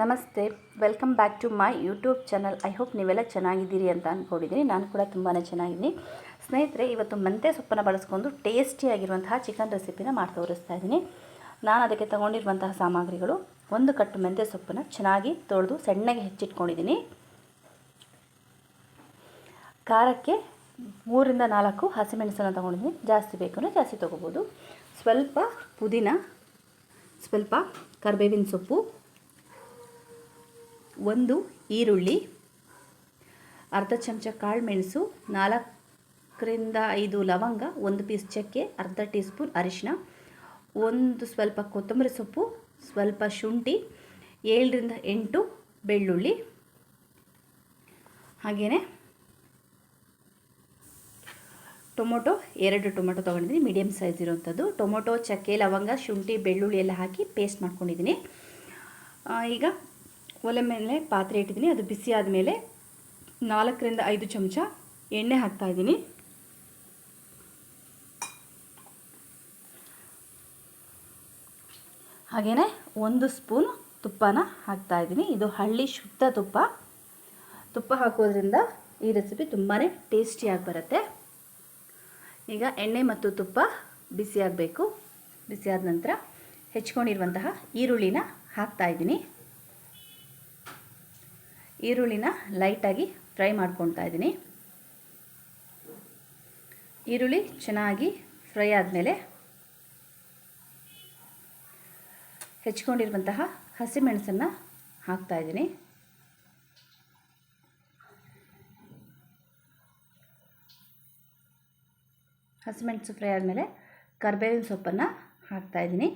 ನಮಸ್ತೆ, welcome back to my YouTube channel. I hope ನೀವೆಲ್ಲ ಚೆನ್ನಾಗಿದ್ದೀರಿ ಅಂತ ಅಂದ್ಕೊಂಡಿದ್ದೀನಿ. ನಾನು ಕೂಡ ತುಂಬಾ ಚೆನ್ನಾಗಿದ್ದೀನಿ ಸ್ನೇಹಿತರೆ. ಇವತ್ತು ಮೆಂತ್ಯ ಸೊಪ್ಪನ್ನು ಬಳಸ್ಕೊಂಡು ಟೇಸ್ಟಿಯಾಗಿರುವಂತಹ ಚಿಕನ್ ರೆಸಿಪಿನ ಮಾಡಿ ತೋರಿಸ್ತಾ ಇದ್ದೀನಿ. ನಾನು ಅದಕ್ಕೆ ತೊಗೊಂಡಿರುವಂತಹ ಸಾಮಗ್ರಿಗಳು: 1 ಕಟ್ಟು ಮೆಂತ್ಯ ಸೊಪ್ಪನ್ನು ಚೆನ್ನಾಗಿ ತೊಳೆದು ಸಣ್ಣಗೆ ಹೆಚ್ಚಿಟ್ಕೊಂಡಿದ್ದೀನಿ. ಖಾರಕ್ಕೆ 3 ರಿಂದ 4 ಹಸಿಮೆಣಸನ್ನು ತೊಗೊಂಡಿದ್ದೀನಿ. ಜಾಸ್ತಿ ಬೇಕು ಜಾಸ್ತಿ ತೊಗೋಬೋದು. ಸ್ವಲ್ಪ ಪುದೀನ, ಸ್ವಲ್ಪ ಕರಿಬೇವಿನ ಸೊಪ್ಪು, 1 ಈರುಳ್ಳಿ, ಅರ್ಧ ಚಮಚ ಕಾಳು ಮೆಣಸು, 4 ರಿಂದ 5 ಲವಂಗ, 1 ಪೀಸ್ ಚಕ್ಕೆ, ಅರ್ಧ ಟೀ ಸ್ಪೂನ್ ಅರಿಶಿನ, ಸ್ವಲ್ಪ ಕೊತ್ತಂಬರಿ ಸೊಪ್ಪು, ಸ್ವಲ್ಪ ಶುಂಠಿ, 7 ರಿಂದ 8 ಬೆಳ್ಳುಳ್ಳಿ, ಹಾಗೆಯೇ ಟೊಮೊಟೊ 2 ಟೊಮೊಟೊ ತೊಗೊಂಡಿದ್ದೀನಿ, ಮೀಡಿಯಮ್ ಸೈಜ್ ಇರೋವಂಥದ್ದು. ಟೊಮೊಟೊ, ಚಕ್ಕೆ, ಲವಂಗ, ಶುಂಠಿ, ಬೆಳ್ಳುಳ್ಳಿ ಎಲ್ಲ ಹಾಕಿ ಪೇಸ್ಟ್ ಮಾಡ್ಕೊಂಡಿದ್ದೀನಿ. ಈಗ ಒಲೆ ಮೇಲೆ ಪಾತ್ರೆ ಇಟ್ಟಿದ್ದೀನಿ. ಅದು ಬಿಸಿ ಆದಮೇಲೆ 4 ರಿಂದ 5 ಚಮಚ ಎಣ್ಣೆ ಹಾಕ್ತಾಯಿದ್ದೀನಿ. ಹಾಗೆಯೇ 1 ಸ್ಪೂನ್ ತುಪ್ಪನ ಹಾಕ್ತಾಯಿದ್ದೀನಿ. ಇದು ಹಳ್ಳಿ ಶುದ್ಧ ತುಪ್ಪ ಹಾಕೋದ್ರಿಂದ ಈ ರೆಸಿಪಿ ತುಂಬಾ ಟೇಸ್ಟಿಯಾಗಿ ಬರುತ್ತೆ. ಈಗ ಎಣ್ಣೆ ಮತ್ತು ತುಪ್ಪ ಬಿಸಿಯಾಗಬೇಕು. ಬಿಸಿಯಾದ ನಂತರ ಹೆಚ್ಕೊಂಡಿರುವಂತಹ ಈರುಳ್ಳಿನ ಹಾಕ್ತಾಯಿದ್ದೀನಿ. ಈರುಳ್ಳಿನ ಲೈಟಾಗಿ ಫ್ರೈ ಮಾಡ್ಕೊಳ್ತಾ ಇದ್ದೀನಿ. ಈರುಳ್ಳಿ ಚೆನ್ನಾಗಿ ಫ್ರೈ ಆದಮೇಲೆ ಹೆಚ್ಕೊಂಡಿರುವಂತಹ ಹಸಿಮೆಣಸನ್ನು ಹಾಕ್ತಾಯಿದ್ದೀನಿ. ಹಸಿಮೆಣಸು ಫ್ರೈ ಆದಮೇಲೆ ಕರಿಬೇವಿನ ಸೊಪ್ಪನ್ನು ಹಾಕ್ತಾಯಿದ್ದೀನಿ.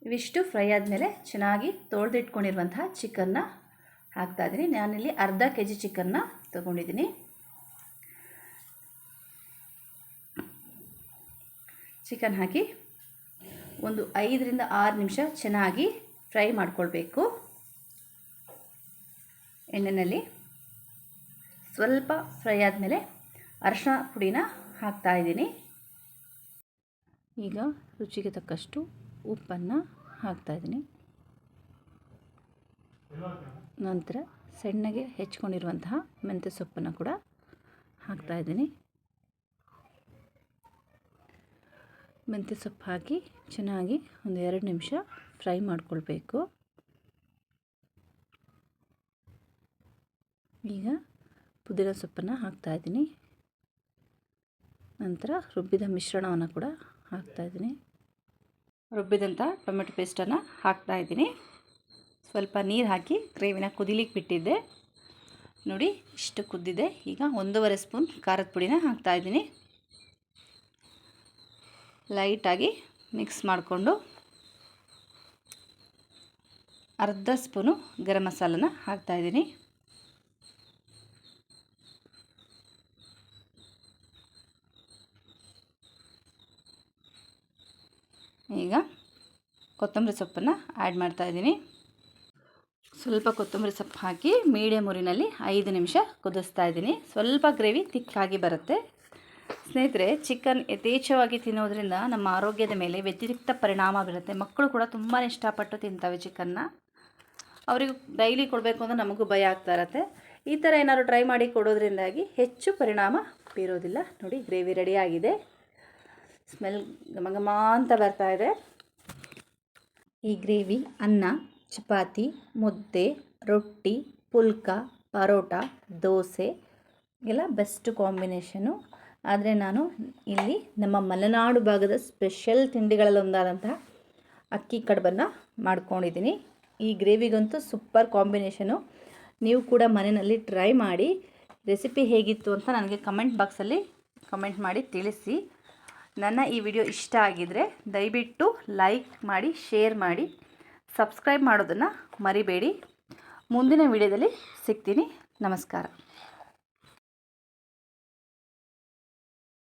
ಇವಿಷ್ಟು ಫ್ರೈ ಆದಮೇಲೆ ಚೆನ್ನಾಗಿ ತೊಳೆದಿಟ್ಕೊಂಡಿರುವಂತಹ ಚಿಕನ್ನ ಹಾಕ್ತಾಯಿದ್ದೀನಿ. ನಾನಿಲ್ಲಿ ಅರ್ಧ kg ಚಿಕನ್ನ ತೊಗೊಂಡಿದ್ದೀನಿ. ಚಿಕನ್ ಹಾಕಿ ಒಂದು 5 ರಿಂದ 6 ನಿಮಿಷ ಚೆನ್ನಾಗಿ ಫ್ರೈ ಮಾಡ್ಕೊಳ್ಬೇಕು ಎಣ್ಣೆಯಲ್ಲಿ. ಸ್ವಲ್ಪ ಫ್ರೈ ಆದಮೇಲೆ ಅರಿಶಿನ ಪುಡಿನ ಹಾಕ್ತಾಯಿದ್ದೀನಿ. ಈಗ ರುಚಿಗೆ ತಕ್ಕಷ್ಟು ಉಪ್ಪನ್ನು ಹಾಕ್ತಾಯಿದ್ದೀನಿ. ನಂತರ ಸಣ್ಣಗೆ ಹೆಚ್ಕೊಂಡಿರುವಂತಹ ಮೆಂತ್ಯ ಸೊಪ್ಪನ್ನು ಕೂಡ ಹಾಕ್ತಾಯಿದ್ದೀನಿ. ಮೆಂತ್ಯ ಸೊಪ್ಪು ಹಾಕಿ ಚೆನ್ನಾಗಿ ಒಂದು 2 ನಿಮಿಷ ಫ್ರೈ ಮಾಡ್ಕೊಳ್ಬೇಕು. ಈಗ ಪುದೀನ ಸೊಪ್ಪನ್ನು ಹಾಕ್ತಾಯಿದ್ದೀನಿ. ನಂತರ ರುಬ್ಬಿದ ಮಿಶ್ರಣವನ್ನು ಕೂಡ ಹಾಕ್ತಾಯಿದ್ದೀನಿ. ರುಬ್ಬಿದಂಥ ಟೊಮೆಟೊ ಪೇಸ್ಟನ್ನು ಹಾಕ್ತಾಯಿದ್ದೀನಿ. ಸ್ವಲ್ಪ ನೀರು ಹಾಕಿ ಗ್ರೇವಿನ ಕುದಿಲಿಕ್ಕೆ ಬಿಟ್ಟಿದ್ದೆ. ನೋಡಿ ಇಷ್ಟು ಕುದ್ದಿದೆ. ಈಗ 1.5 ಸ್ಪೂನ್ ಖಾರದ ಪುಡಿನ ಹಾಕ್ತಾಯಿದ್ದೀನಿ. ಲೈಟಾಗಿ ಮಿಕ್ಸ್ ಮಾಡಿಕೊಂಡು ಅರ್ಧ ಸ್ಪೂನು ಗರಂ ಮಸಾಲನ ಹಾಕ್ತಾಯಿದ್ದೀನಿ. ಈಗ ಕೊತ್ತಂಬರಿ ಸೊಪ್ಪನ್ನು ಆ್ಯಡ್ ಮಾಡ್ತಾಯಿದ್ದೀನಿ. ಸ್ವಲ್ಪ ಕೊತ್ತಂಬರಿ ಸೊಪ್ಪು ಹಾಕಿ ಮೀಡಿಯಮ್ ಉರಿನಲ್ಲಿ 5 ನಿಮಿಷ ಕುದಿಸ್ತಾ ಇದ್ದೀನಿ. ಸ್ವಲ್ಪ ಗ್ರೇವಿ ತಿಕ್ಕಾಗಿ ಬರುತ್ತೆ. ಸ್ನೇಹಿತರೆ, ಚಿಕನ್ ಯಥೇಚ್ಛವಾಗಿ ತಿನ್ನೋದ್ರಿಂದ ನಮ್ಮ ಆರೋಗ್ಯದ ಮೇಲೆ ವ್ಯತಿರಿಕ್ತ ಪರಿಣಾಮ ಬೀರುತ್ತೆ. ಮಕ್ಕಳು ಕೂಡ ತುಂಬಾ ಇಷ್ಟಪಟ್ಟು ತಿಂತವೆ ಚಿಕನ್ನ. ಅವರಿಗೂ ಡೈಲಿ ಕೊಡಬೇಕು ಅಂದರೆ ನಮಗೂ ಭಯ ಆಗ್ತಾ ಇರುತ್ತೆ. ಈ ಥರ ಏನಾದ್ರು ಟ್ರೈ ಮಾಡಿ ಕೊಡೋದ್ರಿಂದಾಗಿ ಹೆಚ್ಚು ಪರಿಣಾಮ ಬೀರೋದಿಲ್ಲ. ನೋಡಿ ಗ್ರೇವಿ ರೆಡಿಯಾಗಿದೆ. ಸ್ಮೆಲ್ ಘಮ ಅಂತ ಬರ್ತಾ ಇದೆ. ಈ ಗ್ರೇವಿ ಅನ್ನ, ಚಪಾತಿ, ಮುದ್ದೆ, ರೊಟ್ಟಿ, ಪುಲ್ಕ, ಪರೋಟ, ದೋಸೆ ಎಲ್ಲ ಬೆಸ್ಟ್ ಕಾಂಬಿನೇಷನು. ಆದರೆ ನಾನು ಇಲ್ಲಿ ನಮ್ಮ ಮಲೆನಾಡು ಭಾಗದ ಸ್ಪೆಷಲ್ ತಿಂಡಿಗಳಲ್ಲೊಂದಾದಂತಹ ಅಕ್ಕಿ ಕಡುಬನ್ನು ಮಾಡ್ಕೊಂಡಿದ್ದೀನಿ. ಈ ಗ್ರೇವಿಗಂತೂ ಸೂಪರ್ ಕಾಂಬಿನೇಷನು. ನೀವು ಕೂಡ ಮನೆಯಲ್ಲಿ ಟ್ರೈ ಮಾಡಿ ರೆಸಿಪಿ ಹೇಗಿತ್ತು ಅಂತ ನನಗೆ ಕಮೆಂಟ್ ಬಾಕ್ಸಲ್ಲಿ ಕಮೆಂಟ್ ಮಾಡಿ ತಿಳಿಸಿ. ನನ್ನ ಈ ವಿಡಿಯೋ ಇಷ್ಟ ಆಗಿದರೆ ದಯವಿಟ್ಟು ಲೈಕ್ ಮಾಡಿ, ಶೇರ್ ಮಾಡಿ, ಸಬ್ಸ್ಕ್ರೈಬ್ ಮಾಡೋದನ್ನು ಮರಿಬೇಡಿ. ಮುಂದಿನ ವಿಡಿಯೋದಲ್ಲಿ ಸಿಗ್ತೀನಿ. ನಮಸ್ಕಾರ.